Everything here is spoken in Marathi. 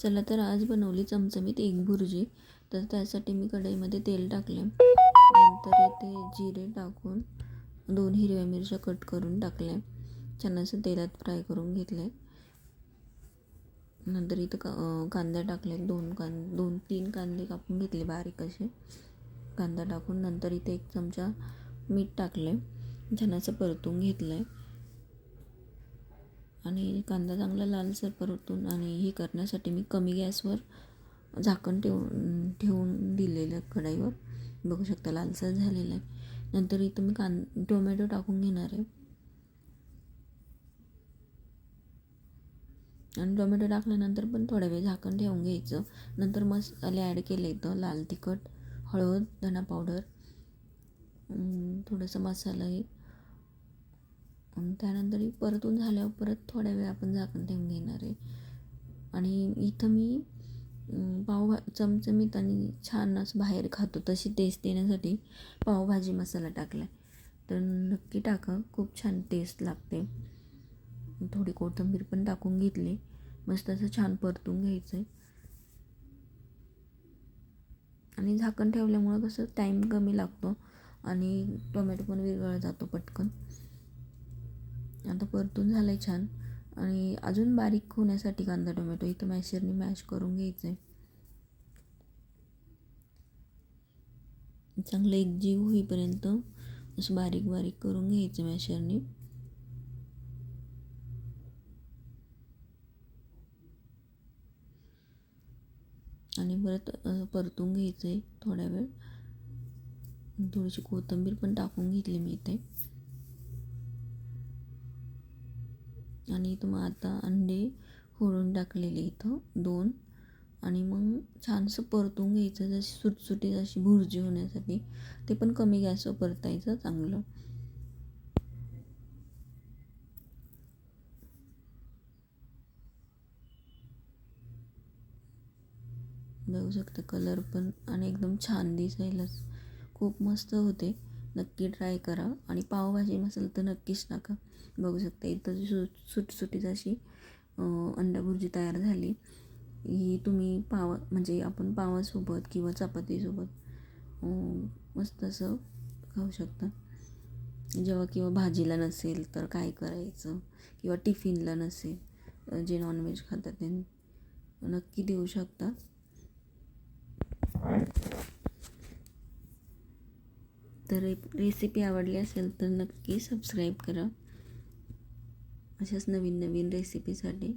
चला तर आज बनवली चमचमीत एग भुर्जी. तर त्यासाठी मी कढईमध्ये तेल टाकले, नंतर इथे जिरे टाकून 2 हिरव्या मिरच्या कट करून टाकल्या, छान असं तेलात फ्राय करून घेतले. नंतर इथं कांदा टाकले, 2-3 कांदे कापून घेतले बारीक असे. कांदा टाकून नंतर इथे 1 चमचा मीठ टाकले, छान असं परतून घेतलं आणि कांदा चांगला लालसर परतून आणि हे करण्यासाठी मी कमी गॅसवर झाकण ठेवून दिलेलं कढईवर. बघू शकता लालसर झालेलं आहे. नंतर इथं मी टोमॅटो टाकून घेणार आहे आणि टोमॅटो टाकल्यानंतर पण थोडा वेळ झाकण ठेवून घ्यायचं. नंतर मसाले ॲड केले, इथं लाल तिखट, हळद, धना पावडर, थोडंसं मसाला आहे. त्यानंतर परतून झाल्यावर परत थोड्या वेळ आपण झाकण ठेवून घेणार आहे. आणि इथं मी चमचमीत आणि छान असं बाहेर खातो तशी टेस्ट येण्यासाठी पावभाजी मसाला टाकला आहे. तर नक्की टाका, खूप छान टेस्ट लागते. थोडी कोथिंबीर पण टाकून घेतली, मस्त असं छान परतून घ्यायचं आहे. आणि झाकण ठेवल्यामुळं कसं टाईम कमी लागतो आणि टोमॅटो पण विरघळला जातो पटकन. आता परतून झालं आहे छान. आणि अजून बारीक होण्यासाठी कांदा टोमॅटो इथं मॅशरने मॅश करून घ्यायचं आहे. चांगलं एकजीव होईपर्यंत असं बारीक बारीक करून घ्यायचं मॅशरने. आणि परत परतून घ्यायचं आहे थोड्या वेळ. थोडीशी कोथिंबीर पण टाकून घेतली मी इथे. आणि इथं मग आता अंडे फोडून टाकलेले इथं 2. आणि मग छानसं परतून घ्यायचं, जशी सुटसुटीत अशी भुर्जी होण्यासाठी. ते पण कमी गॅसवर परतायचं चांगलं. बघू शकता कलर पण आणि एकदम छान दिसायलाच खूप मस्त होते. नक्की ट्राय करा. आणि पावभाजी मसाला तर नक्कीच टाका. बघू शकता इथं सुटसुटीत अशी अंडा भुर्जी तयार झाली. ही तुम्ही म्हणजे आपण पावासोबत किंवा चपातीसोबत मस्त असं खाऊ शकता. जेव्हा किंवा भाजीला नसेल तर काय करायचं, किंवा टिफिनला नसेल, जे नॉनव्हेज खातात त्यांनी नक्की देऊ शकता. तर रेसिपी आवडली असेल तर नक्की सबस्क्राईब करा अशाच नवीन नवीन रेसिपीसाठी.